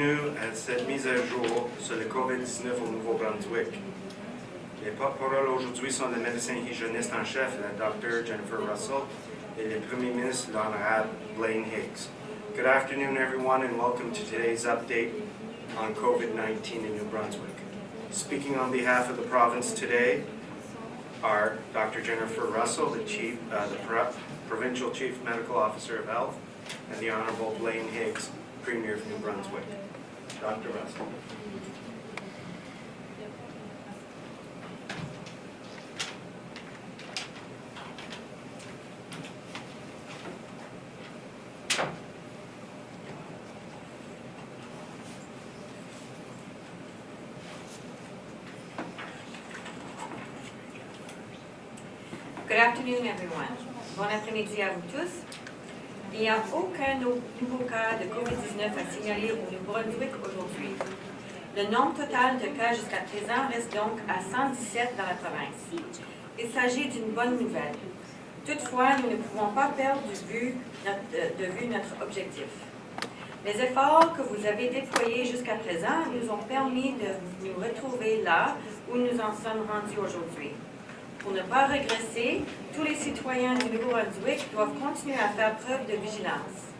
À cette mise à jour sur le COVID-19 au Nouveau-Brunswick. Les porte-paroles aujourd'hui sont le médecin hygiéniste en chef, la Dr. Jennifer Russell, et le Premier ministre, l'Honorable Blaine Higgs. Good afternoon, everyone, and welcome to today's update on COVID-19 in New Brunswick. Speaking on behalf of the province today are Dr. Jennifer Russell, the Provincial Chief Medical Officer of Health, and the Honorable Blaine Higgs, Premier of New Brunswick. Dr. Russell. Good afternoon, everyone. Bon après-midi à vous tous. Il n'y a aucun nouveau cas de COVID-19 à signaler au Nouveau-Brunswick aujourd'hui. Le nombre total de cas jusqu'à présent reste donc à 117 dans la province. Il s'agit d'une bonne nouvelle. Toutefois, nous ne pouvons pas perdre de vue notre objectif. Les efforts que vous avez déployés jusqu'à présent nous ont permis de nous retrouver là où nous en sommes rendus aujourd'hui. Pour ne pas régresser, tous les citoyens du Nouveau-Brunswick doivent continuer à faire preuve de vigilance.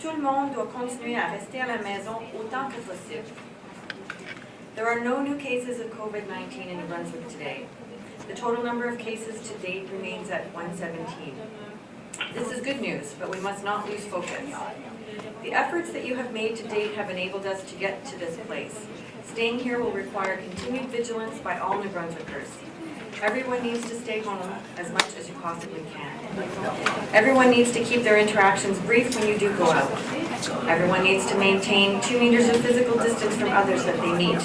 Tout le monde doit continuer à rester à la maison autant que possible. There are no new cases of COVID-19 in New Brunswick today. The total number of cases to date remains at 117. This is good news, but we must not lose focus. The efforts that you have made to date have enabled us to get to this place. Staying here will require continued vigilance by all New Brunswickers. Everyone needs to stay home as much as you possibly can. Everyone needs to keep their interactions brief when you do go out. Everyone needs to maintain 2 meters of physical distance from others that they meet.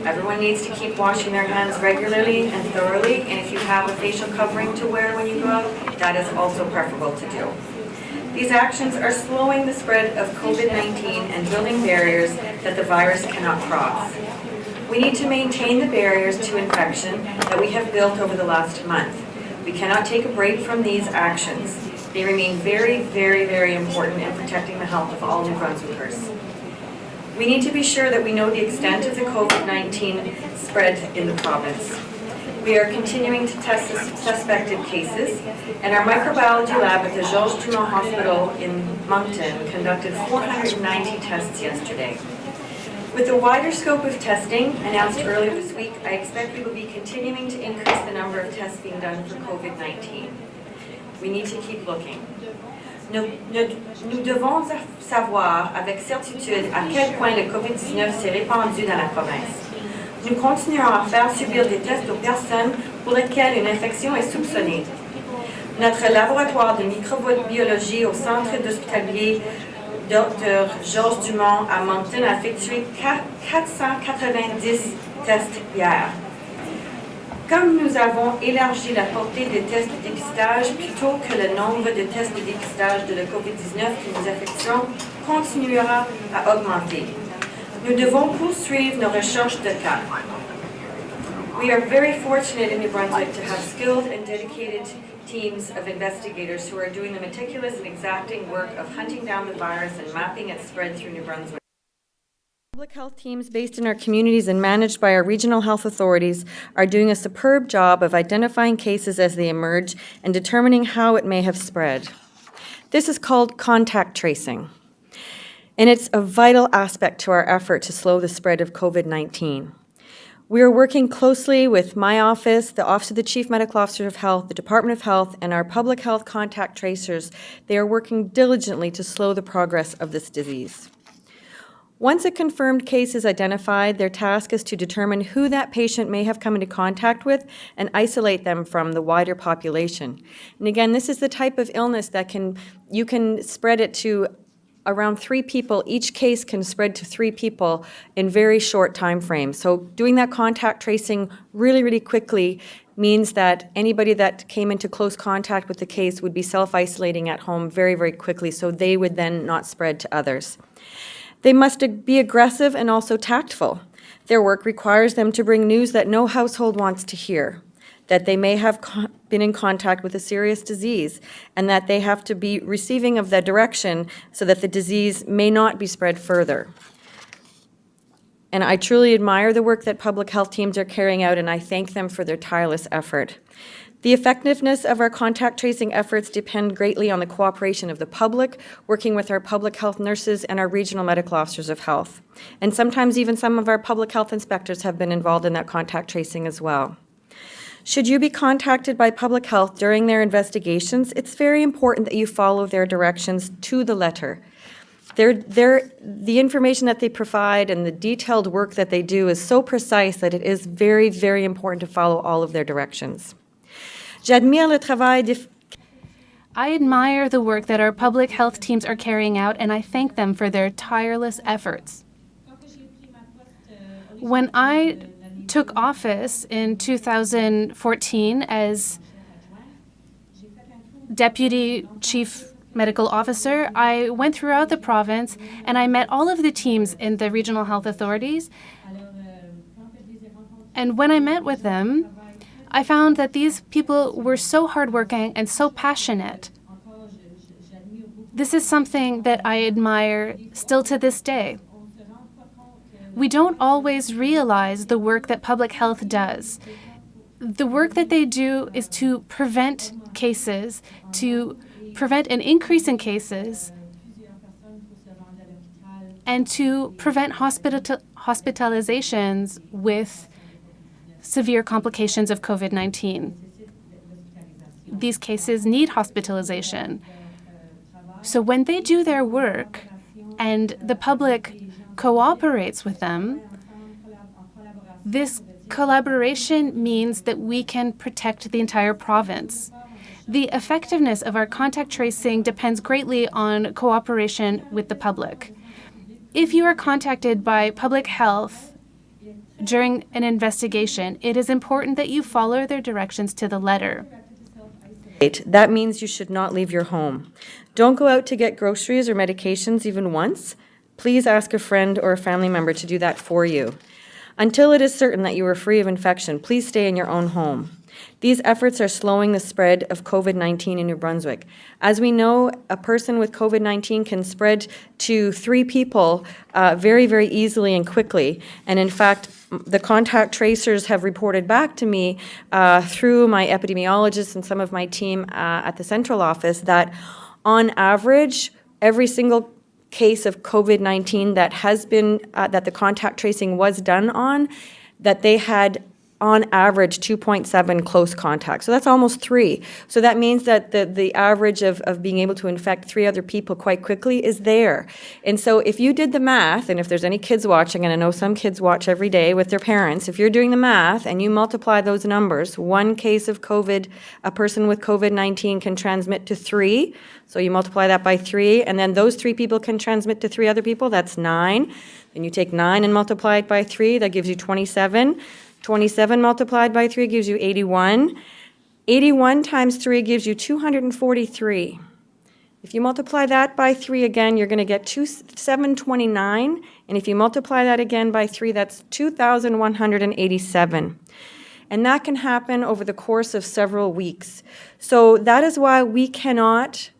Everyone needs to keep washing their hands regularly and thoroughly, and if you have a facial covering to wear when you go out, that is also preferable to do. These actions are slowing the spread of COVID-19 and building barriers that the virus cannot cross. We need to maintain the barriers to infection that we have built over the last month. We cannot take a break from these actions. They remain very, very, very important in protecting the health of all New Brunswickers. We need to be sure that we know the extent of the COVID-19 spread in the province. We are continuing to test the suspected cases, and our microbiology lab at the Georges Dumont Hospital in Moncton conducted 490 tests yesterday. With the wider scope of testing announced earlier this week, I expect we will be continuing to increase the number of tests being done for COVID-19. We need to keep looking. Nous devons savoir avec certitude à quel point le COVID-19 s'est répandu dans la province. Nous continuons à faire subir des tests aux personnes pour lesquelles une infection est soupçonnée. Notre laboratoire de microbiologie au centre hospitalier Dr. Georges Dumont à Moncton a effectué 490 tests hier. Comme nous avons élargi la portée des tests de dépistage plutôt que le nombre de tests de dépistage de la COVID-19 que nous effectuons continuera à augmenter. Nous devons poursuivre nos recherches de cas. We are very fortunate in New Brunswick to have skilled and dedicated teams of investigators who are doing the meticulous and exacting work of hunting down the virus and mapping its spread through New Brunswick. Public health teams based in our communities and managed by our regional health authorities are doing a superb job of identifying cases as they emerge and determining how it may have spread. This is called contact tracing, and it's a vital aspect to our effort to slow the spread of COVID-19. We are working closely with my office, the Office of the Chief Medical Officer of Health, the Department of Health, and our public health contact tracers. They are working diligently to slow the progress of this disease. Once a confirmed case is identified, their task is to determine who that patient may have come into contact with and isolate them from the wider population. And again, this is the type of illness that you can spread it to around 3 people. Each case can spread to 3 people in very short time frames. So doing that contact tracing really, really quickly means that anybody that came into close contact with the case would be self-isolating at home very, very quickly, so they would then not spread to others. They must be aggressive and also tactful. Their work requires them to bring news that no household wants to hear, that they may have been in contact with a serious disease, and that they have to be receiving of the direction so that the disease may not be spread further. And I truly admire the work that public health teams are carrying out, and I thank them for their tireless effort. The effectiveness of our contact tracing efforts depend greatly on the cooperation of the public, working with our public health nurses and our regional medical officers of health. And sometimes even some of our public health inspectors have been involved in that contact tracing as well. Should you be contacted by public health during their investigations, it's very important that you follow their directions to the letter. The information that they provide and the detailed work that they do is so precise that it is very, very important to follow all of their directions. J'admire le travail des... I admire the work that our public health teams are carrying out, and I thank them for their tireless efforts. When I took office in 2014 as Deputy Chief Medical Officer, I went throughout the province and I met all of the teams in the regional health authorities. And when I met with them, I found that these people were so hardworking and so passionate. This is something that I admire still to this day. We don't always realize the work that public health does. The work that they do is to prevent cases, to prevent an increase in cases, and to prevent hospitalizations with severe complications of COVID-19. These cases need hospitalization. So when they do their work and the public cooperates with them, this collaboration means that we can protect the entire province. The effectiveness of our contact tracing depends greatly on cooperation with the public. If you are contacted by public health during an investigation, it is important that you follow their directions to the letter. That means you should not leave your home. Don't go out to get groceries or medications even once. Please ask a friend or a family member to do that for you. Until it is certain that you are free of infection, please stay in your own home. These efforts are slowing the spread of COVID-19 in New Brunswick. As we know, a person with COVID-19 can spread to 3 people very, very easily and quickly. And in fact, the contact tracers have reported back to me through my epidemiologists and some of my team at the central office that on average, every single case of COVID-19 that has been, that the contact tracing was done on, that they had on average 2.7 close contacts. So that's almost 3. So that means that the average of being able to infect 3 other people quite quickly is there. And so if you did the math, and if there's any kids watching, and I know some kids watch every day with their parents, if you're doing the math and you multiply those numbers, 1 case of COVID, a person with COVID-19 can transmit to 3. So you multiply that by 3, and then those 3 people can transmit to 3 other people. That's 9. Then you take 9 and multiply it by 3. That gives you 27. 27 multiplied by 3 gives you 81. 81 times 3 gives you 243. If you multiply that by 3 again, you're going to get 729. And if you multiply that again by 3, that's 2,187. And that can happen over the course of several weeks. So that is why we cannot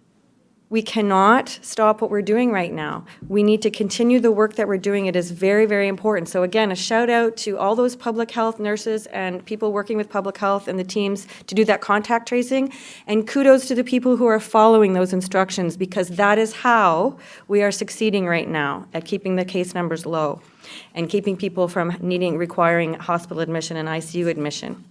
stop what we're doing right now. We need to continue the work that we're doing. It is very, very important. So again, a shout out to all those public health nurses and people working with public health and the teams to do that contact tracing. And kudos to the people who are following those instructions, because that is how we are succeeding right now at keeping the case numbers low and keeping people from requiring hospital admission and ICU admission.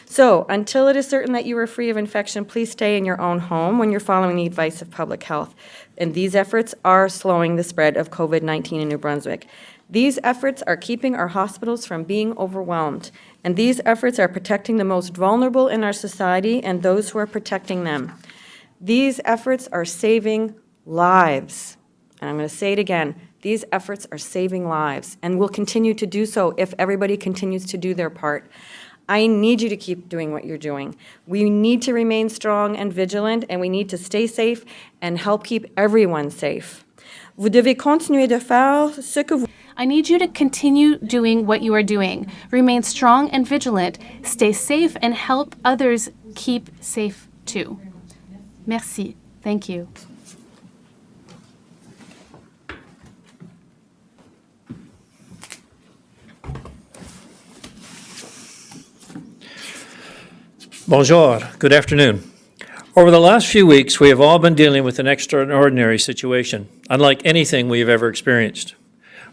So, until it is certain that you are free of infection, please stay in your own home when you're following the advice of public health. And these efforts are slowing the spread of COVID-19 in New Brunswick. These efforts are keeping our hospitals from being overwhelmed. And these efforts are protecting the most vulnerable in our society and those who are protecting them. These efforts are saving lives. And I'm going to say it again. These efforts are saving lives and will continue to do so if everybody continues to do their part. I need you to keep doing what you're doing. We need to remain strong and vigilant, and we need to stay safe and help keep everyone safe. Vous devez continuer de faire ce que vous... I need you to continue doing what you are doing. Remain strong and vigilant. Stay safe and help others keep safe too. Merci. Thank you. Bonjour, good afternoon. Over the last few weeks, we have all been dealing with an extraordinary situation, unlike anything we have ever experienced.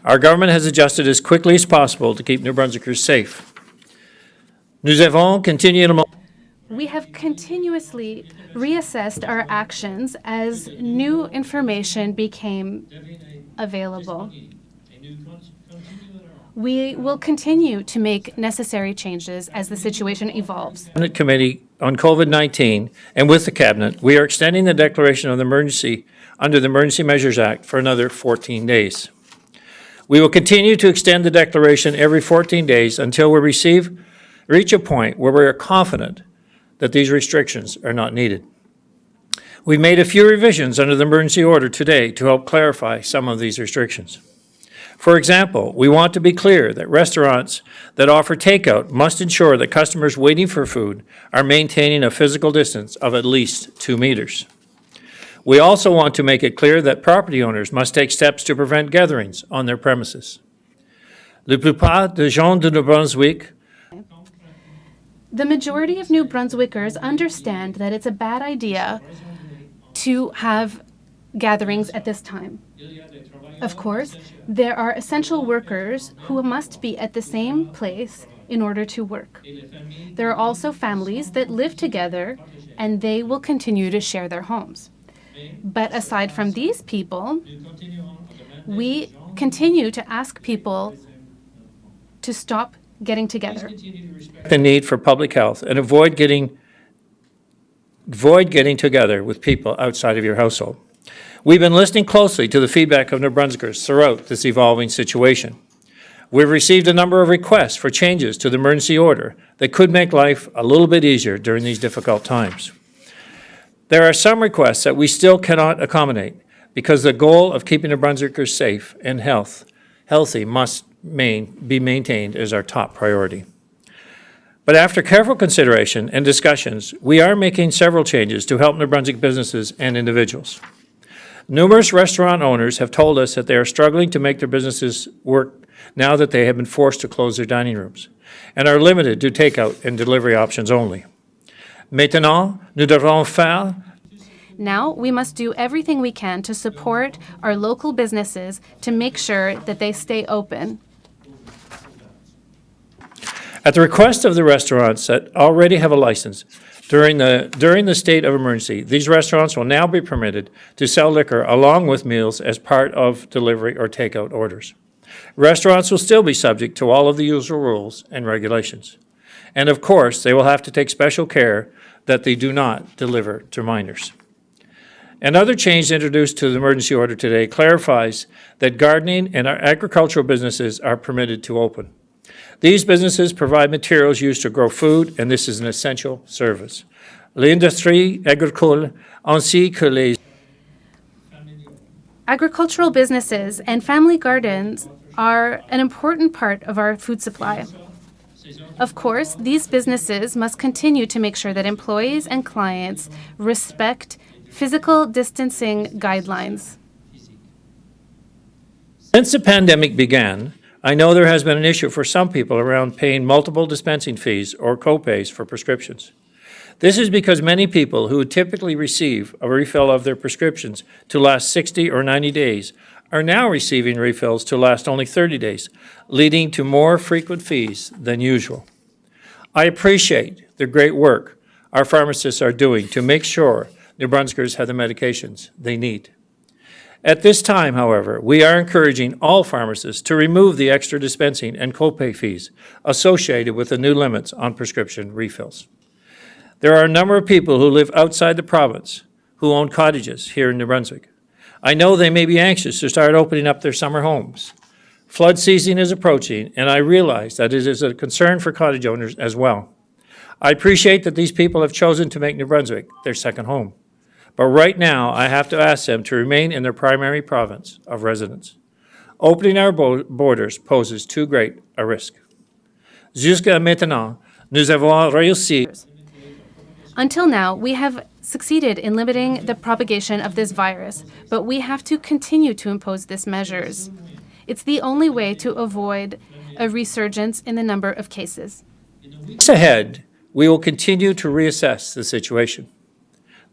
Our government has adjusted as quickly as possible to keep New Brunswickers safe. We have continuously reassessed our actions as new information became available. We will continue to make necessary changes as the situation evolves. Cabinet Committee on COVID-19 and with the Cabinet, we are extending the declaration of emergency under the Emergency Measures Act for another 14 days. We will continue to extend the declaration every 14 days until we reach a point where we are confident that these restrictions are not needed. We've made a few revisions under the emergency order today to help clarify some of these restrictions. For example, we want to be clear that restaurants that offer takeout must ensure that customers waiting for food are maintaining a physical distance of at least 2 meters. We also want to make it clear that property owners must take steps to prevent gatherings on their premises. La plupart des gens de Nouveau-Brunswick. The majority of New Brunswickers understand that it's a bad idea to have gatherings at this time. Of course, there are essential workers who must be at the same place in order to work. There are also families that live together and they will continue to share their homes. But aside from these people, we continue to ask people to stop getting together. The need for public health and avoid getting together with people outside of your household. We've been listening closely to the feedback of New Brunswickers throughout this evolving situation. We've received a number of requests for changes to the emergency order that could make life a little bit easier during these difficult times. There are some requests that we still cannot accommodate because the goal of keeping New Brunswickers safe and healthy must be maintained as our top priority. But after careful consideration and discussions, we are making several changes to help New Brunswick businesses and individuals. Numerous restaurant owners have told us that they are struggling to make their businesses work now that they have been forced to close their dining rooms and are limited to takeout and delivery options only. Maintenant, nous devons faire. Now we must do everything we can to support our local businesses to make sure that they stay open. At the request of the restaurants that already have a license, during the state of emergency, these restaurants will now be permitted to sell liquor along with meals as part of delivery or takeout orders. Restaurants will still be subject to all of the usual rules and regulations. And of course, they will have to take special care that they do not deliver to minors. Another change introduced to the emergency order today clarifies that gardening and our agricultural businesses are permitted to open. These businesses provide materials used to grow food, and this is an essential service. L'industrie agricole ainsi que les Agricultural businesses and family gardens are an important part of our food supply. Of course, these businesses must continue to make sure that employees and clients respect physical distancing guidelines. Since the pandemic began, I know there has been an issue for some people around paying multiple dispensing fees or co-pays for prescriptions. This is because many people who typically receive a refill of their prescriptions to last 60 or 90 days are now receiving refills to last only 30 days, leading to more frequent fees than usual. I appreciate the great work our pharmacists are doing to make sure New Brunswickers have the medications they need. At this time, however, we are encouraging all pharmacists to remove the extra dispensing and copay fees associated with the new limits on prescription refills. There are a number of people who live outside the province who own cottages here in New Brunswick. I know they may be anxious to start opening up their summer homes. Flood season is approaching, and I realize that it is a concern for cottage owners as well. I appreciate that these people have chosen to make New Brunswick their second home. But right now, I have to ask them to remain in their primary province of residence. Opening our borders poses too great a risk. Jusqu'à maintenant, nous avons réussi. Until now, we have succeeded in limiting the propagation of this virus, but we have to continue to impose these measures. It's the only way to avoid a resurgence in the number of cases. Weeks ahead, we will continue to reassess the situation.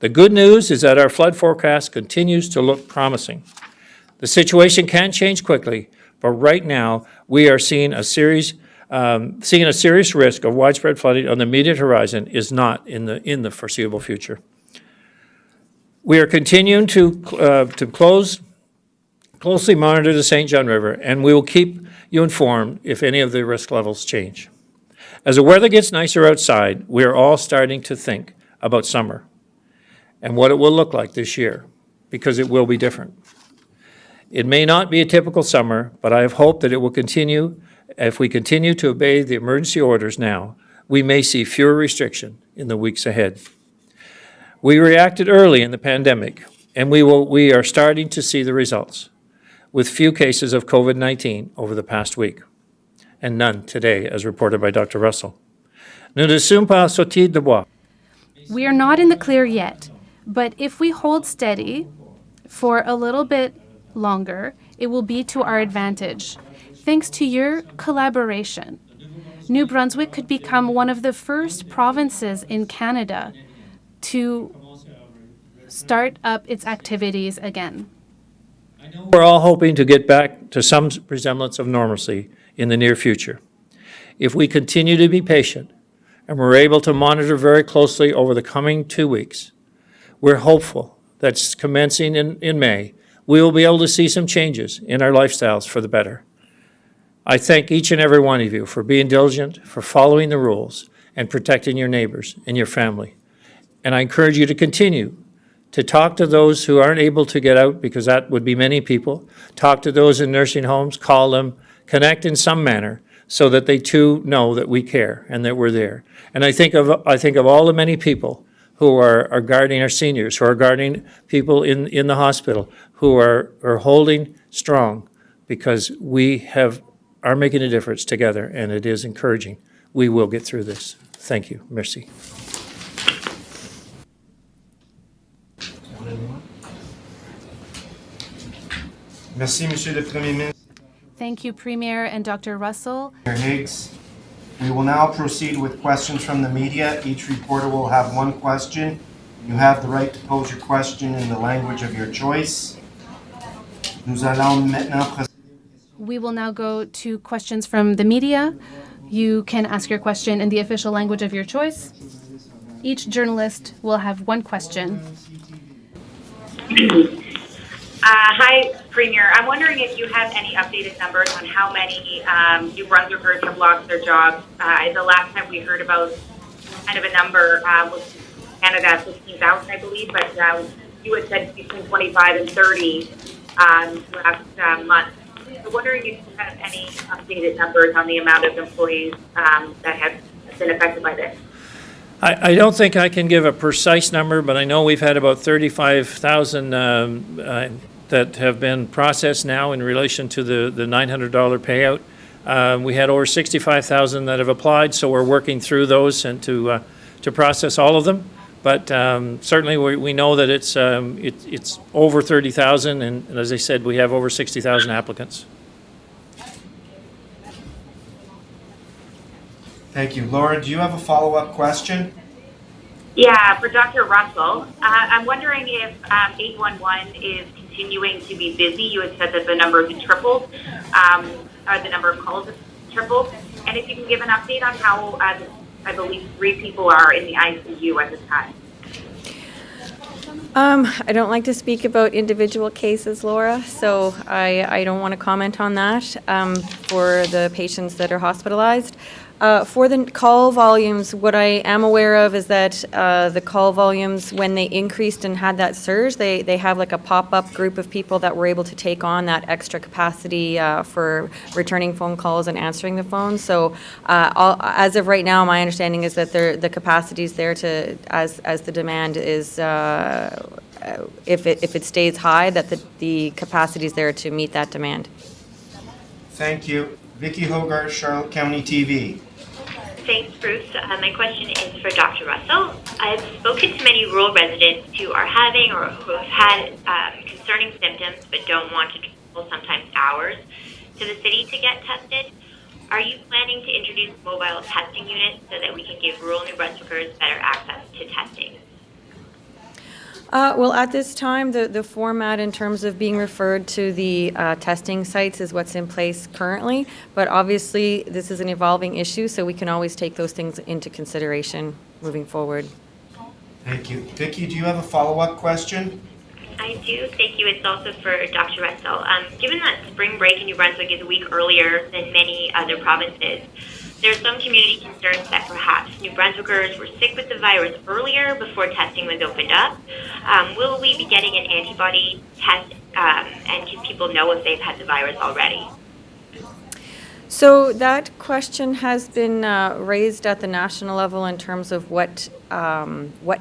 The good news is that our flood forecast continues to look promising. The situation can change quickly, but right now we are seeing a serious risk of widespread flooding on the immediate horizon is not in the foreseeable future. We are continuing to closely monitor the St. John River, and we will keep you informed if any of the risk levels change. As the weather gets nicer outside, we are all starting to think about summer and what it will look like this year, because it will be different. It may not be a typical summer, but I have hope that it will continue. If we continue to obey the emergency orders now, we may see fewer restrictions in the weeks ahead. We reacted early in the pandemic, and we are starting to see the results, with few cases of COVID-19 over the past week, and none today, as reported by Dr. Russell. Nous ne sommes pas sortis de bois. We are not in the clear yet, but if we hold steady for a little bit longer, it will be to our advantage. Thanks to your collaboration, New Brunswick could become one of the first provinces in Canada to start up its activities again. We're all hoping to get back to some resemblance of normalcy in the near future. If we continue to be patient and we're able to monitor very closely over the coming 2 weeks, we're hopeful that commencing in May, we will be able to see some changes in our lifestyles for the better. I thank each and every one of you for being diligent, for following the rules, and protecting your neighbors and your family. And I encourage you to continue to talk to those who aren't able to get out, because that would be many people. Talk to those in nursing homes, call them, connect in some manner so that they too know that we care and that we're there. And I think of all the many people who are guarding our seniors, who are guarding people in the hospital, who are holding strong, because we are making a difference together, and it is encouraging. We will get through this. Thank you. Merci. Merci, Monsieur le Premier Ministre. Thank you, Premier and Dr. Russell. Higgs. We will now proceed with questions from the media. Each reporter will have one question. You have the right to pose your question in the language of your choice. Nous allons maintenant We will now go to questions from the media. You can ask your question in the official language of your choice. Each journalist will have one question. Hi, Premier. I'm wondering if you have any updated numbers on how many New Brunswickers have lost their jobs. The last time we heard about kind of a number was Canada, 15,000, I believe, but you had said between 25 and 30 last month. So wondering if you have any updated numbers on the amount of employees that have been affected by this. I don't think I can give a precise number, but I know we've had about 35,000 that have been processed now in relation to the $900 payout. We had over 65,000 that have applied, so we're working through those and to process all of them. But certainly we know that it's over 30,000, and as I said, we have over 60,000 applicants. Thank you. Laura, do you have a follow-up question? Yeah, for Dr. Russell. I'm wondering if 811 is continuing to be busy. You had said that the number has tripled, or the number of calls has tripled. And if you can give an update on how, I believe 3 people are in the ICU at this time. I don't like to speak about individual cases, Laura, so I don't want to comment on that for the patients that are hospitalized. For the call volumes, what I am aware of is that the call volumes, when they increased and had that surge, they have like a pop-up group of people that were able to take on that extra capacity for returning phone calls and answering the phone. So as of right now, my understanding is that the capacity is there to, as the demand is, if it stays high, that the capacity is there to meet that demand. Thank you. Vicky Hogarth, Charlotte County TV. Thanks, Bruce. My question is for Dr. Russell. I've spoken to many rural residents who are having or who have had concerning symptoms but don't want to travel sometimes hours to the city to get tested. Are you planning to introduce mobile testing units so that we can give rural New Brunswickers better access to testing? Well, at this time, the format in terms of being referred to the testing sites is what's in place currently, but obviously this is an evolving issue, so we can always take those things into consideration moving forward. Thank you. Vicki, do you have a follow-up question? I do. Thank you. It's also for Dr. Russell. Given that spring break in New Brunswick is a week earlier than many other provinces, there are some community concerns that perhaps New Brunswickers were sick with the virus earlier before testing was opened up. Will we be getting an antibody test, and can people know if they've had the virus already? So that question has been raised at the national level in terms of what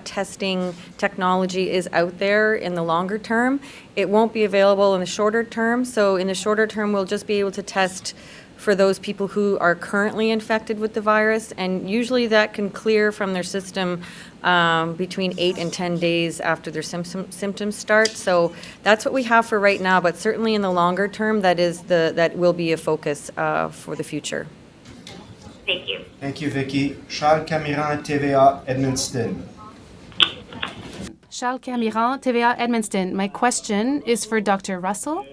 testing technology is out there in the longer term. It won't be available in the shorter term. So in the shorter term, we'll just be able to test for those people who are currently infected with the virus, and usually that can clear from their system between 8 and 10 days after their symptoms start. So that's what we have for right now, but certainly in the longer term, that will be a focus for the future. Thank you. Thank you, Vicki. Charles Camiran, TVA, Edmundston. Charles Camiran, TVA Edmundston. My question is for Dr. Russell.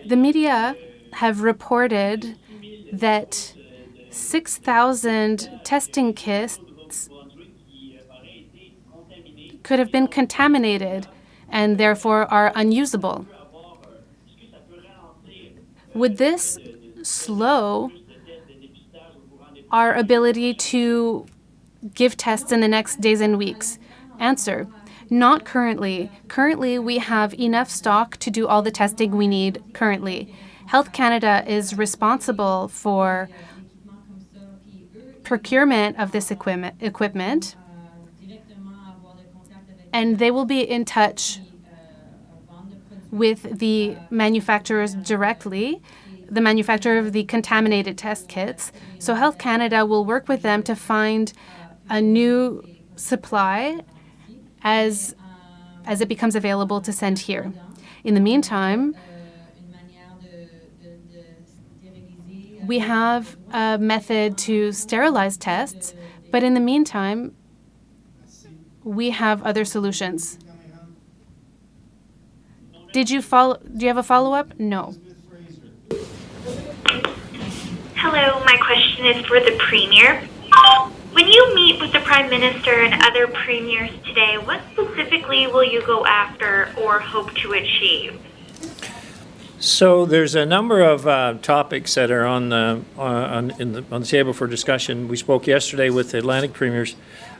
The media have reported that 6,000 testing kits could have been contaminated and therefore are unusable. Would this slow our ability to give tests in the next days and weeks? Answer: not currently. Currently, we have enough stock to do all the testing we need currently. Health Canada is responsible for procurement of this equipment, and they will be in touch with the manufacturers directly, the manufacturer of the contaminated test kits. So Health Canada will work with them to find a new supply as it becomes available to send here. In the meantime, we have a method to sterilize tests, but in the meantime, we have other solutions. Do you have a follow-up? No. Hello, my question is for the Premier. When you meet with the Prime Minister and other premiers today, what specifically will you go after or hope to achieve? So there's a number of topics that are on the table for discussion. We spoke yesterday with the Atlantic premiers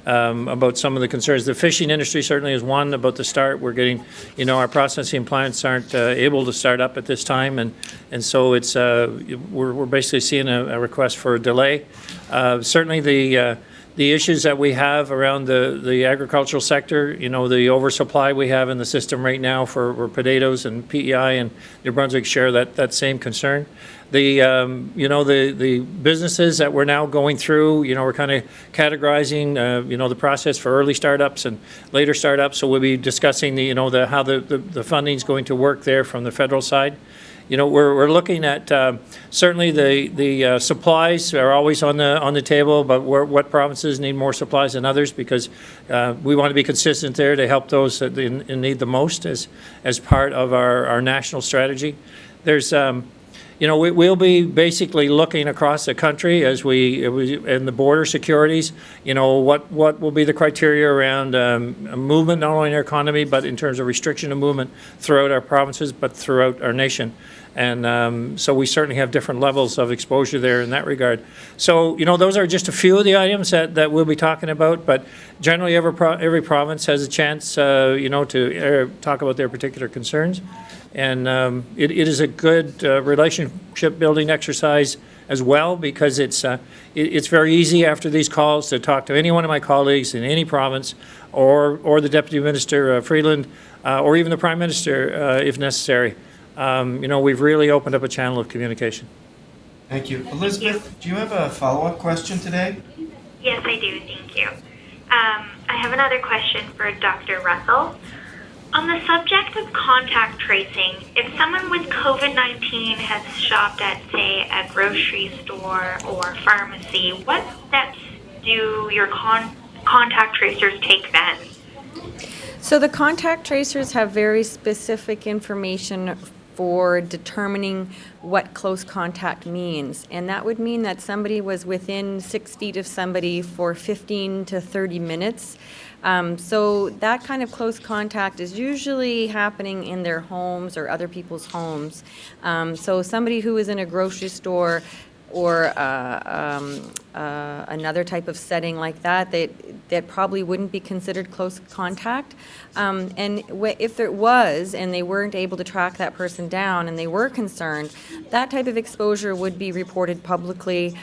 about some of the concerns. The fishing industry certainly is one about the start. We're getting, our processing plants aren't able to start up at this time, and so it's we're basically seeing a request for a delay. Certainly the issues that we have around the agricultural sector, the oversupply we have in the system right now for potatoes and PEI, and New Brunswick share that same concern. The businesses that we're now going through, we're kind of categorizing, the process for early startups and later startups. So we'll be discussing how the funding is going to work there from the federal side. We're looking at certainly the supplies are always on the table, but what provinces need more supplies than others, because we want to be consistent there to help those that in need the most as part of our national strategy. There's we'll be basically looking across the country as we in the border securities, what will be the criteria around movement, not only in our economy, but in terms of restriction of movement throughout our provinces, but throughout our nation. And so we certainly have different levels of exposure there in that regard. So, those are just a few of the items that we'll be talking about, but generally every province has a chance, to talk about their particular concerns. And it is a good relationship building exercise as well, because it's very easy after these calls to talk to any one of my colleagues in any province, or the Deputy Minister Freeland, or even the Prime Minister if necessary. We've really opened up a channel of communication. Thank you. Elizabeth, do you have a follow-up question today? Yes, I do. Thank you. I have another question for Dr. Russell. On the subject of contact tracing, if someone with COVID-19 has shopped at, say, a grocery store or pharmacy, what steps do your contact tracers take then? So the contact tracers have very specific information for determining what close contact means. And that would mean that somebody was within 6 feet of somebody for 15 to 30 minutes. So that kind of close contact is usually happening in their homes or other people's homes. So somebody who is in a grocery store or another type of setting like that, that probably wouldn't be considered close contact. And if there was, and they weren't able to track that person down and they were concerned, that type of exposure would be reported publicly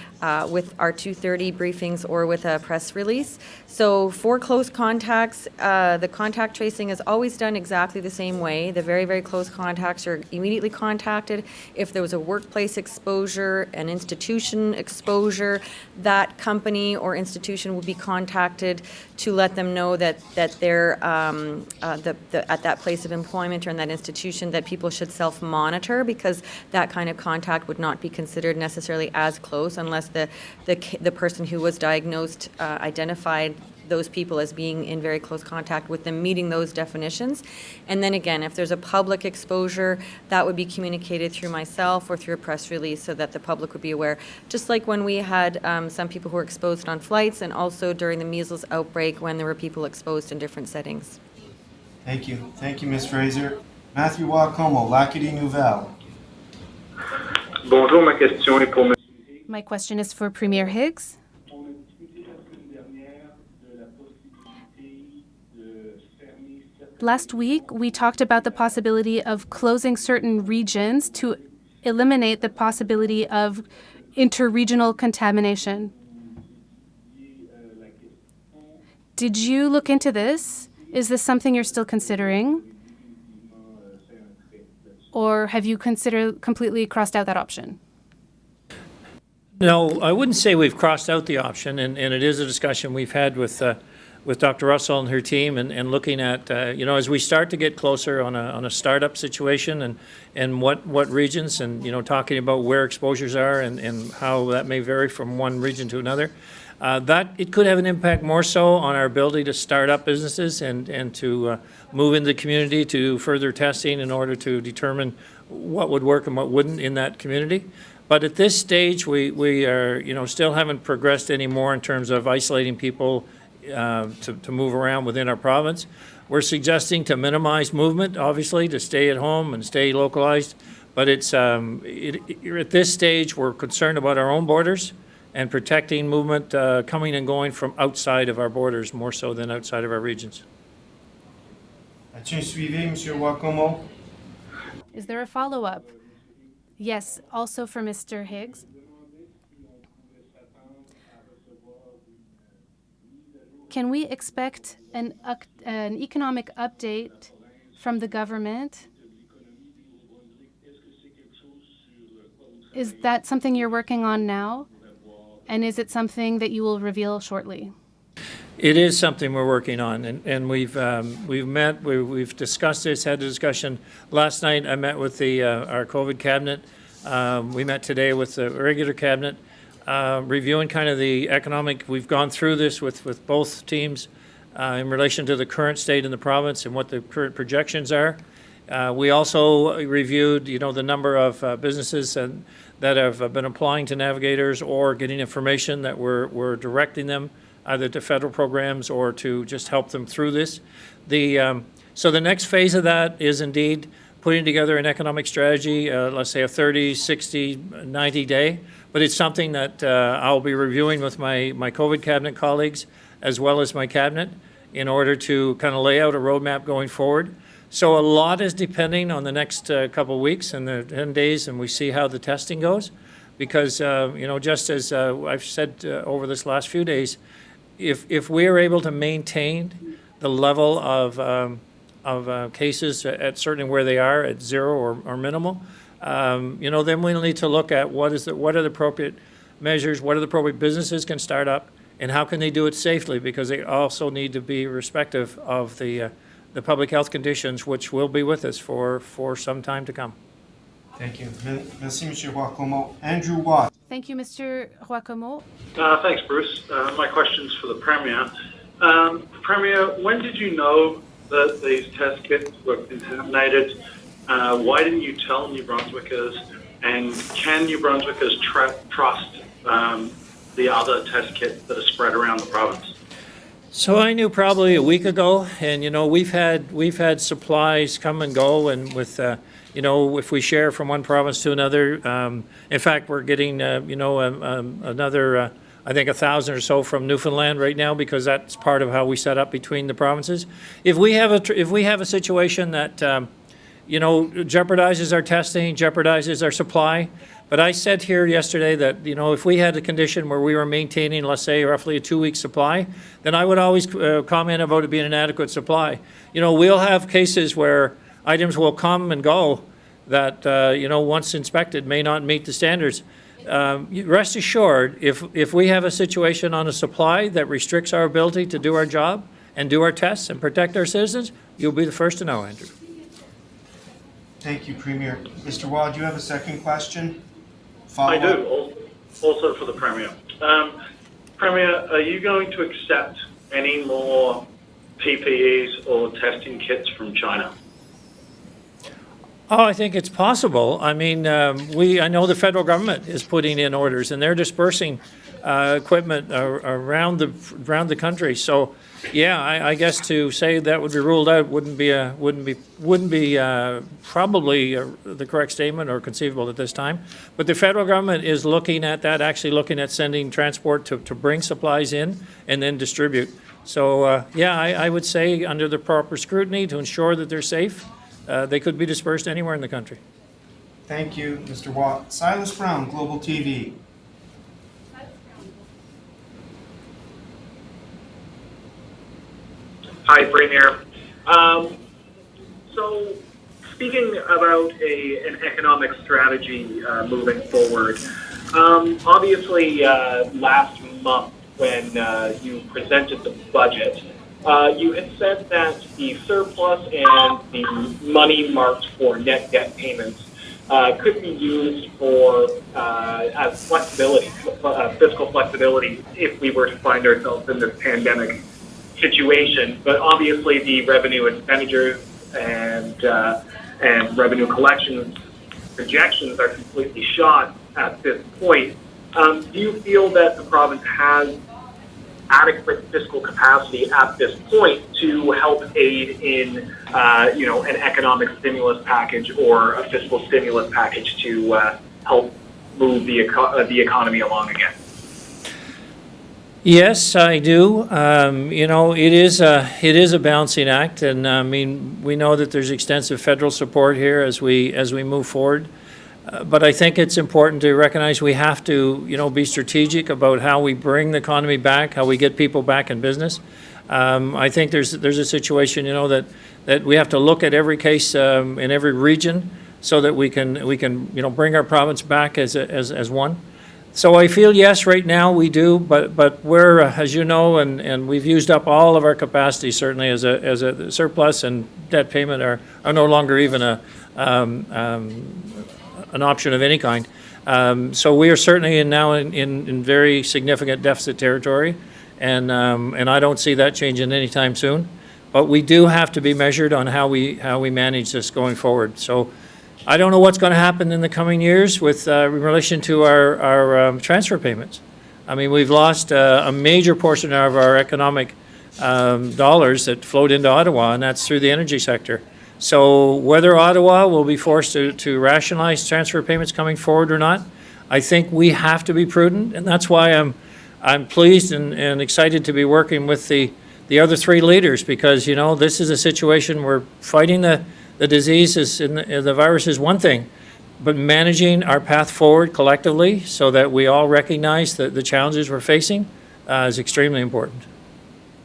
with our 2:30 briefings or with a press release. So for close contacts, the contact tracing is always done exactly the same way. The very, very close contacts are immediately contacted. If there was a workplace exposure, an institution exposure, that company or institution will be contacted to let them know that they're at that place of employment or in that institution, that people should self-monitor, because that kind of contact would not be considered necessarily as close unless the person who was diagnosed identified those people as being in very close contact with them, meeting those definitions. And then again, if there's a public exposure, that would be communicated through myself or through a press release so that the public would be aware. Just like when we had some people who were exposed on flights, and also during the measles outbreak when there were people exposed in different settings. Thank you. Thank you, Ms. Fraser. Matthew Wacomo, L'Acadie Nouvelle. Bonjour, ma question est pour My question is for Premier Higgs. Last week, we talked about the possibility of closing certain regions to eliminate the possibility of interregional contamination. Did you look into this? Is this something you're still considering? Or have you completely crossed out that option? No, I wouldn't say we've crossed out the option, and it is a discussion we've had with Dr. Russell and her team, and looking at, as we start to get closer on a startup situation and what regions, and, talking about where exposures are and how that may vary from one region to another, that it could have an impact more so on our ability to start up businesses and to move into the community to do further testing in order to determine what would work and what wouldn't in that community. But at this stage, we are, still haven't progressed any more in terms of isolating people to move around within our province. We're suggesting to minimize movement, obviously, to stay at home and stay localized. But it's at this stage, we're concerned about our own borders and protecting movement coming and going from outside of our borders more so than outside of our regions. As-tu un suivi, M. Wacomo? Is there a follow-up? Yes, also for Mr. Higgs. Can we expect an economic update from the government? Is that something you're working on now? And is it something that you will reveal shortly? It is something we're working on, and we've met, we've discussed this, had a discussion. Last night I met with our COVID cabinet. We met today with the regular cabinet, reviewing kind of the economic. We've gone through this with both teams in relation to the current state in the province and what the current projections are. We also reviewed, the number of businesses that have been applying to Navigators or getting information that we're directing them either to federal programs or to just help them through this. So the next phase of that is indeed putting together an economic strategy, let's say a 30, 60, 90 day, but it's something that I'll be reviewing with my COVID cabinet colleagues as well as my cabinet in order to kind of lay out a roadmap going forward. So a lot is depending on the next couple of weeks and the 10 days, and we see how the testing goes. Because, just as I've said over this last few days, if we are able to maintain the level of cases at certainly where they are at zero or minimal, then we'll need to look at what are the appropriate measures, what are the appropriate businesses can start up, and how can they do it safely, because they also need to be respective of the the public health conditions, which will be with us for some time to come. Thank you. Merci, Monsieur Wacomo. Andrew Watt. Thank you, Mr. Huacomo. Thanks, Bruce. My question's for the Premier. Premier, when did you know that these test kits were contaminated? Why didn't you tell New Brunswickers? And can New Brunswickers trust the other test kits that are spread around the province? So I knew probably a week ago, and we've had supplies come and go, and with if we share from one province to another, in fact we're getting another I think 1,000 or so from Newfoundland right now, because that's part of how we set up between the provinces. If we have a situation that jeopardizes our testing, jeopardizes our supply. But I said here yesterday that, if we had a condition where we were maintaining, let's say, roughly a 2-week supply, then I would always comment about it being an adequate supply. We'll have cases where items will come and go that, once inspected may not meet the standards. Rest assured, if we have a situation on a supply that restricts our ability to do our job and do our tests and protect our citizens, you'll be the first to know, Andrew. Thank you, Premier. Mr. Waugh, do you have a second question? I do, also for the Premier. Premier, are you going to accept any more PPEs or testing kits from China? Oh, I think it's possible. I mean, I know the federal government is putting in orders, and they're dispersing equipment around the country. So, yeah, I guess to say that would be ruled out wouldn't be probably the correct statement or conceivable at this time. But the federal government is looking at that, actually looking at sending transport to bring supplies in and then distribute. So, I would say under the proper scrutiny to ensure that they're safe, they could be dispersed anywhere in the country. Thank you, Mr. Watt. Silas Brown, Global TV. Hi, Premier. So, speaking about an economic strategy moving forward, obviously last month when you presented the budget, you had said that the surplus and the money marked for net debt payments could be used for as flexibility, fiscal flexibility, if we were to find ourselves in this pandemic situation. But obviously, the revenue expenditures and revenue collections projections are completely shot at this point. Do you feel that the province has adequate fiscal capacity at this point to help aid in, an economic stimulus package or a fiscal stimulus package to help move the economy along again? Yes, I do. It is a balancing act, and I mean, we know that there's extensive federal support here as we move forward. But I think it's important to recognize we have to, be strategic about how we bring the economy back, how we get people back in business. I think there's a situation, that we have to look at every case in every region so that we can bring our province back as one. So I feel yes, right now we do, but we're as you know, and we've used up all of our capacity certainly as a surplus, and debt payment are no longer even an option of any kind. So we are certainly now in very significant deficit territory, and I don't see that changing anytime soon. But we do have to be measured on how we manage this going forward. So I don't know what's going to happen in the coming years with in relation to our transfer payments. I mean, we've lost a major portion of our economic dollars that flowed into Ottawa, and that's through the energy sector. So whether Ottawa will be forced to rationalize transfer payments coming forward or not, I think we have to be prudent, and that's why I'm pleased and excited to be working with the other three leaders, because this is a situation where fighting the disease the virus is one thing, but managing our path forward collectively so that we all recognize the challenges we're facing is extremely important.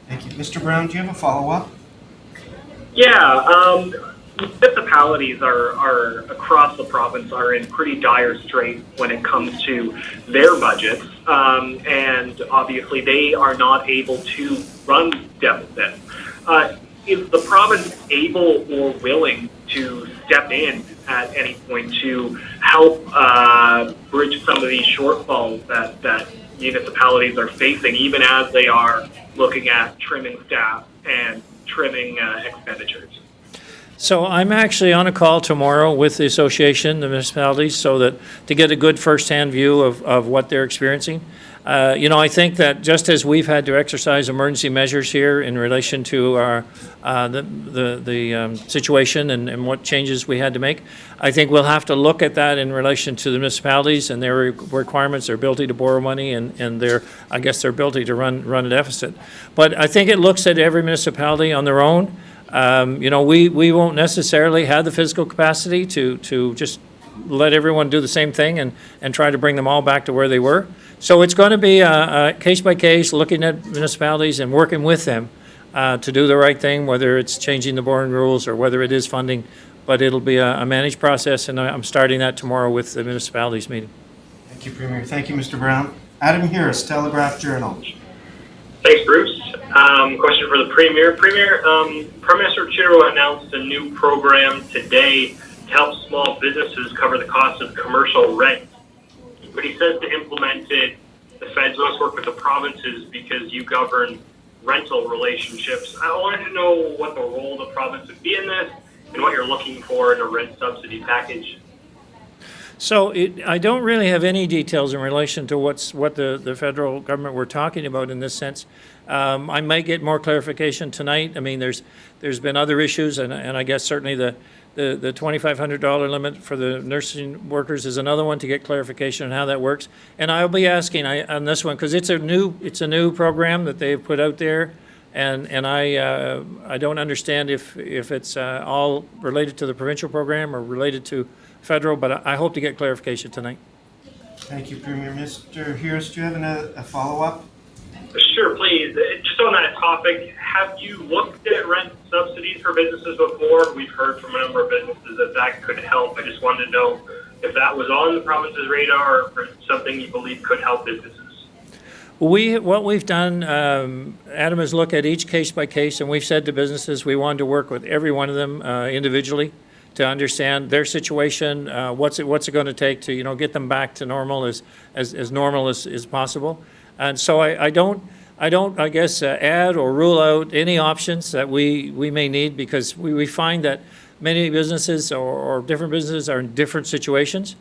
Thank you. Mr. Brown, do you have a follow-up? Yeah, municipalities are across the province are in pretty dire straits when it comes to their budgets, and obviously they are not able to run deficits. is the province able or willing to step in at any point to help bridge some of these shortfalls that municipalities are facing, even as they are looking at trimming staff and trimming expenditures? So I'm actually on a call tomorrow with the association, the municipalities, so that to get a good first-hand view of what they're experiencing. I think that just as we've had to exercise emergency measures here in relation to our the situation and what changes we had to make, I think we'll have to look at that in relation to the municipalities and their requirements, their ability to borrow money, and their ability to run a deficit. But I think it looks at every municipality on their own. We won't necessarily have the physical capacity to just let everyone do the same thing and try to bring them all back to where they were. So it's going to be a case by case, looking at municipalities and working with them to do the right thing, whether it's changing the borrowing rules or whether it is funding. But it'll be a managed process, and I'm starting that tomorrow with the municipalities meeting. Thank you, Premier. Thank you, Mr. Brown. Adam Harris, Telegraph-Journal. Thanks, Bruce. Question for the Premier. Premier, Prime Minister Chiro announced a new program today to help small businesses cover the cost of commercial rent. But he says to implement it, the feds must work with the provinces because you govern rental relationships. I wanted to know what the role of the province would be in this and what you're looking for in a rent subsidy package. So I don't really have any details in relation to what the federal government were talking about in this sense. I might get more clarification tonight. I mean, there's been other issues, and I guess certainly the $2,500 limit for the nursing workers is another one to get clarification on how that works. And I'll be asking on this one because it's a new program that they've put out there, and I don't understand if it's all related to the provincial program or related to federal, but I hope to get clarification tonight. Thank you, Premier. Mr. Harris, do you have a follow-up? Sure, please. Just on that topic, have you looked at rent subsidies for businesses before? We've heard from a number of businesses that could help. I just wanted to know if that was on the province's radar or if it's something you believe could help businesses. What we've done, Adam, is look at each case by case, and we've said to businesses we wanted to work with every one of them individually to understand their situation, what's it going to take to get them back to normal as normal as possible. And so I don't I guess add or rule out any options that we may need, because we find that many businesses or different businesses are in different situations.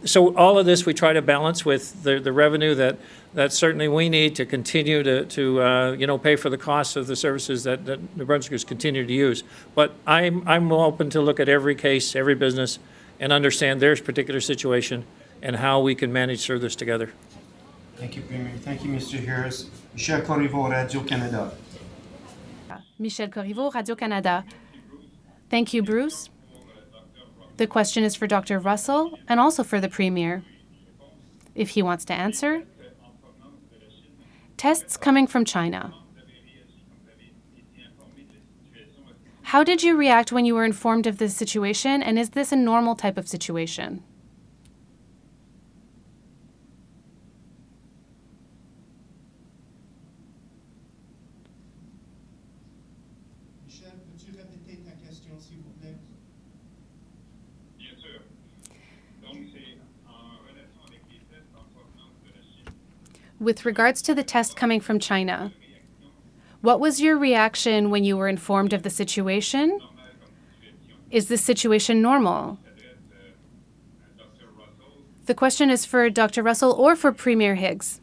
So all of this we try to balance with the revenue that certainly we need to continue to pay for the costs of the services that New Brunswickers continue to use. But I'm open to look at every case, every business, and understand their particular situation and how we can manage through this together. Thank you, Premier. Thank you, Mr. Harris. Michel Corriveau, Radio-Canada. Michel Corriveau, Radio-Canada. Thank you, Bruce. The question is for Dr. Russell and also for the Premier, if he wants to answer. Tests coming from China. How did you react when you were informed of this situation, and is this a normal type of situation? Michel, peux-tu répéter ta question, s'il vous plaît? With regards to the test coming from China, what was your reaction when you were informed of the situation? Is this situation normal? The question is for Dr. Russell or for Premier Higgs.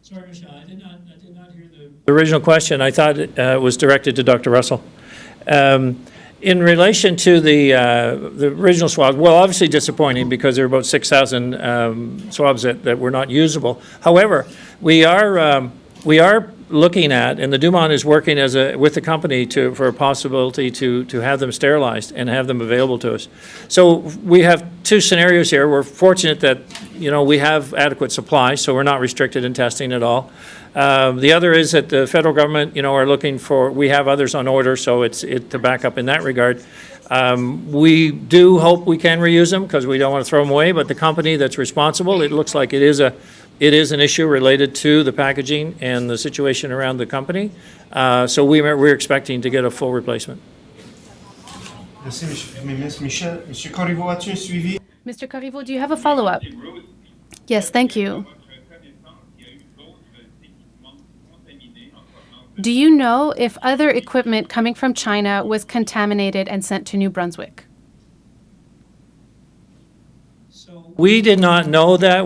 Sorry, Michelle, I did not hear the original question. I thought it was directed to Dr. Russell. In relation to the original swabs, well, obviously disappointing because there are about 6,000 swabs that were not usable. However, we are looking at, and the Dumont is working with the company for a possibility to have them sterilized and have them available to us. So we have two scenarios here. We're fortunate that, we have adequate supply, so we're not restricted in testing at all. The other is that the federal government, are looking for, we have others on order, so it's to back up in that regard. We do hope we can reuse them because we don't want to throw them away, but the company that's responsible, it looks like it is an issue related to the packaging and the situation around the company. So we're expecting to get a full replacement. Merci, Ms. Michel. Monsieur Corriveau, as-tu un suivi? Mr. Corriveau, do you have a follow-up? Yes, thank you. Do you know if other equipment coming from China was contaminated and sent to New Brunswick? We did not know that.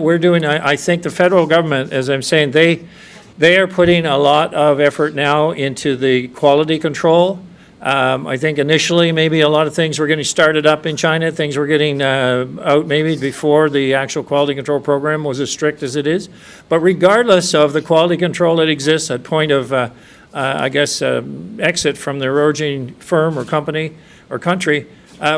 I think the federal government, as I'm saying, they are putting a lot of effort now into the quality control. I think initially maybe a lot of things were getting started up in China. Things were getting out maybe before the actual quality control program was as strict as it is. But regardless of the quality control that exists at point of, exit from the origin firm or company or country,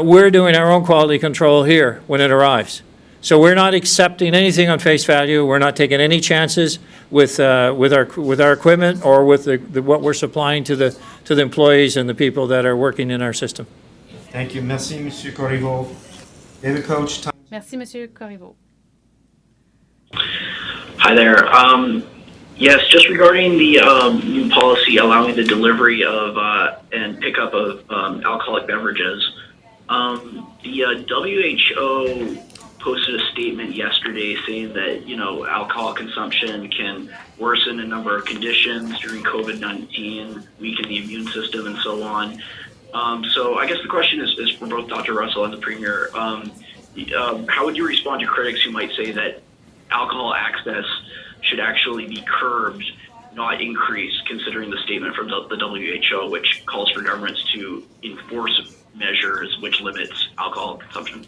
we're doing our own quality control here when it arrives. So we're not accepting anything on face value. We're not taking any chances with our equipment or with what we're supplying to the employees and the people that are working in our system. Thank you. Merci, Monsieur Corriveau. David Coach. Merci, Monsieur Corriveau. Hi there. Yes, just regarding the new policy allowing the delivery of and pickup of alcoholic beverages, the WHO posted a statement yesterday saying that, alcohol consumption can worsen a number of conditions during COVID-19, weaken the immune system, and so on. So I guess the question is for both Dr. Russell and the Premier. How would you respond to critics who might say that alcohol access should actually be curbed, not increased, considering the statement from the WHO, which calls for governments to enforce measures which limits alcohol consumption?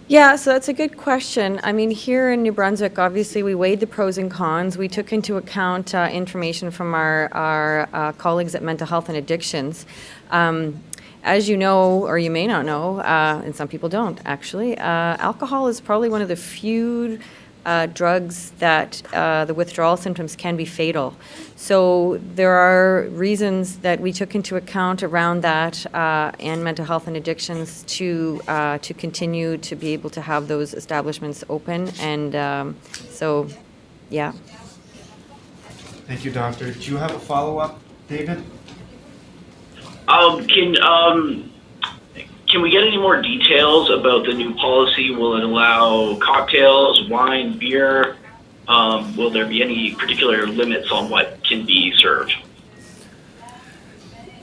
Yeah, so that's a good question. I mean, here in New Brunswick, obviously, we weighed the pros and cons. We took into account information from our colleagues at Mental Health and Addictions. As you know, or you may not know, and some people don't actually, alcohol is probably one of the few drugs that the withdrawal symptoms can be fatal. So there are reasons that we took into account around that and mental health and addictions to continue to be able to have those establishments open. And so, yeah. Thank you, Doctor. Do you have a follow-up, David? Can we get any more details about the new policy? Will it allow cocktails, wine, beer? Will there be any particular limits on what can be served?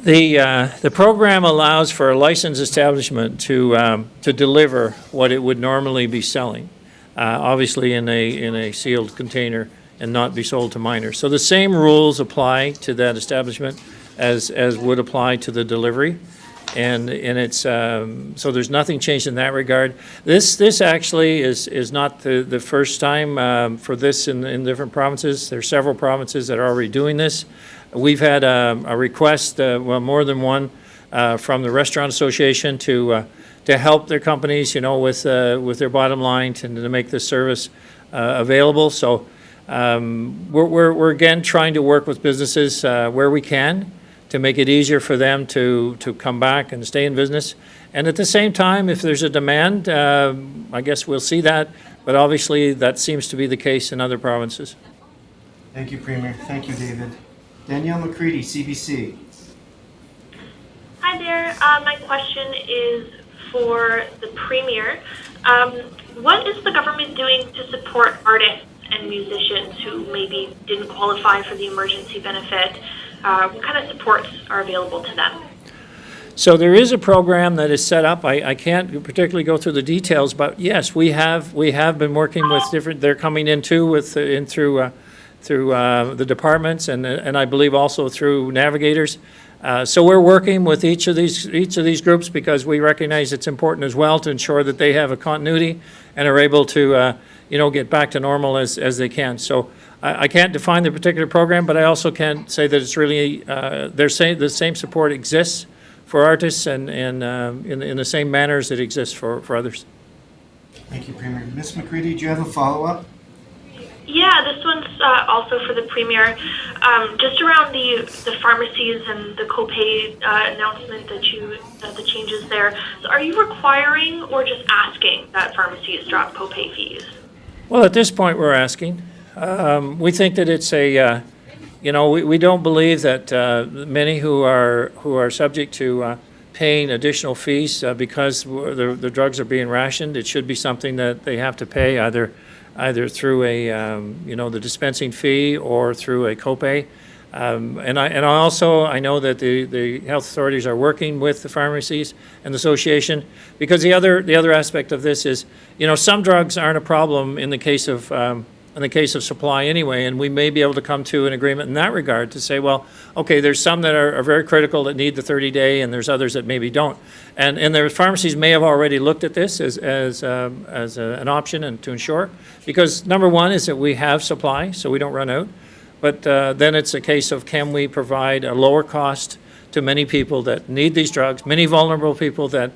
The program allows for a licensed establishment to deliver what it would normally be selling, obviously in a sealed container and not be sold to minors. So the same rules apply to that establishment as would apply to the delivery. And it's so there's nothing changed in that regard. This actually is not the first time for this in different provinces. There's several provinces that are already doing this. We've had a request, more than one, from the Restaurant Association to help their companies, with their bottom line to make this service available. So we're again trying to work with businesses where we can, to make it easier for them to come back and stay in business. And at the same time, if there's a demand, I guess we'll see that, but obviously that seems to be the case in other provinces. Thank you, Premier. Thank you, David. Danielle McCready, CBC. Hi there. My question is for the Premier. What is the government doing to support artists and musicians who maybe didn't qualify for the emergency benefit? What kind of supports are available to them? So there is a program that is set up. I can't particularly go through the details, but yes, we have been working with different. They're coming in too through the departments and I believe also through navigators. So we're working with each of these groups because we recognize it's important as well to ensure that they have a continuity and are able to get back to normal as they can. So I can't define the particular program, but I also can't say that it's really, they're saying the same support exists for artists and in the same manner as it exists for others. Thank you, Premier. Ms. McCready, do you have a follow-up? Yeah, this one's also for the Premier. Just around the pharmacies and the copay announcement that the changes there. So are you requiring or just asking that pharmacies drop copay fees? Well, at this point, we're asking. We think that it's a, we don't believe that many who are subject to paying additional fees because the drugs are being rationed. It should be something that they have to pay either through a, the dispensing fee or through a copay. And I know that the health authorities are working with the pharmacies and the association, because the other aspect of this is, some drugs aren't a problem in the case of supply anyway, and we may be able to come to an agreement in that regard to say, well, okay, there's some that are very critical that need the 30-day, and there's others that maybe don't. And the pharmacies may have already looked at this as an option and to ensure, because number one is that we have supply, so we don't run out. But then it's a case of, can we provide a lower cost to many people that need these drugs, many vulnerable people that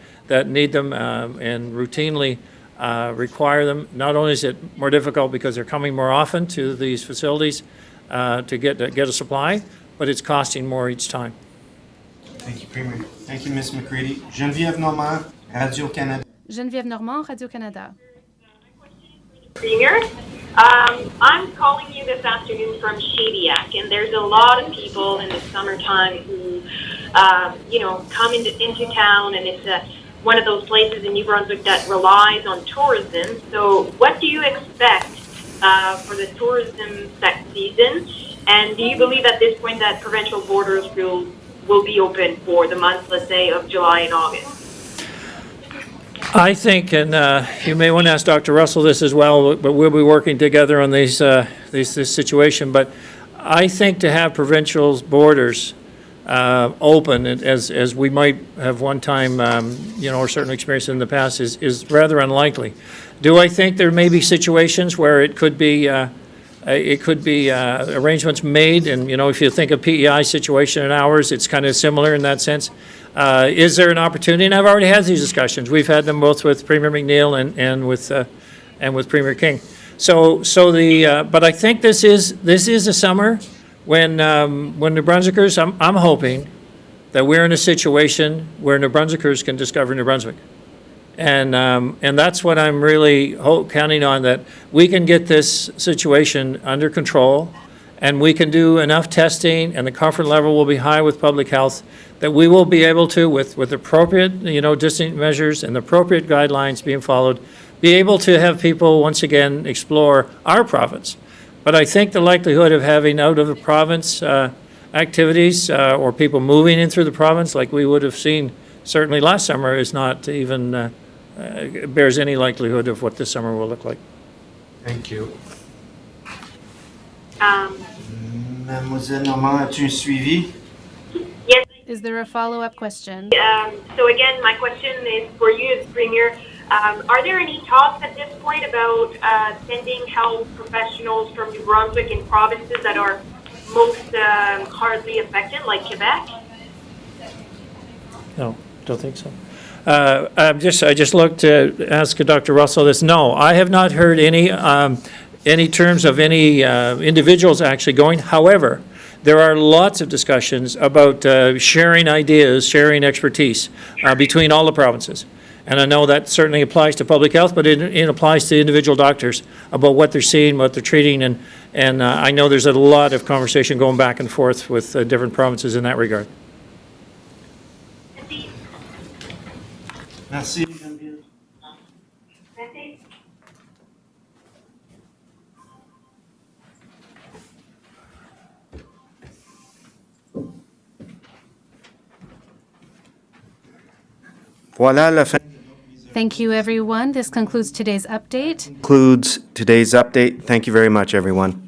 need them and routinely require them. Not only is it more difficult because they're coming more often to these facilities to get a supply, but it's costing more each time. Thank you, Premier. Thank you, Ms. McCready. Geneviève Normand, Radio-Canada. Geneviève Normand, Radio-Canada. Premier, I'm calling you this afternoon from Shediac, and there's a lot of people in the summertime who, come into town, and it's one of those places in New Brunswick that relies on tourism. So what do you expect for the tourism season? And do you believe at this point that provincial borders will be open for the months, let's say, of July and August? I think, and you may want to ask Dr. Russell this as well, but we'll be working together on this situation. But I think to have provincial borders open, as we might have one time, or certainly experienced in the past, is rather unlikely. Do I think there may be situations where it could be arrangements made? And if you think of PEI situation and ours, it's kind of similar in that sense. Is there an opportunity? And I've already had these discussions. We've had them both with Premier McNeil and with Premier King. But I think this is a summer when New Brunswickers, I'm hoping that we're in a situation where New Brunswickers can discover New Brunswick, and that's what I'm really counting on, that we can get this situation under control, and we can do enough testing, and the comfort level will be high with public health, that we will be able to, with appropriate, distancing measures and appropriate guidelines being followed, be able to have people once again explore our province. But I think the likelihood of having out of the province activities or people moving in through the province, like we would have seen certainly last summer, is not even bears any likelihood of what this summer will look like. Thank you. Mademoiselle Normand, as-tu un suivi? Yes. Is there a follow-up question? So again, my question is for you as Premier. Are there any talks at this point about sending health professionals from New Brunswick in provinces that are most hardly affected, like Quebec? No, don't think so. I just looked to ask Dr. Russell this. No, I have not heard any terms of any individuals actually going. However, there are lots of discussions about sharing ideas, sharing expertise between all the provinces. And I know that certainly applies to public health, but it applies to individual doctors about what they're seeing, what they're treating, and I know there's a lot of conversation going back and forth with different provinces in that regard. Merci, Geneviève. Voilà la fin. Thank you, everyone. This concludes today's update. Concludes today's update. Thank you very much, everyone.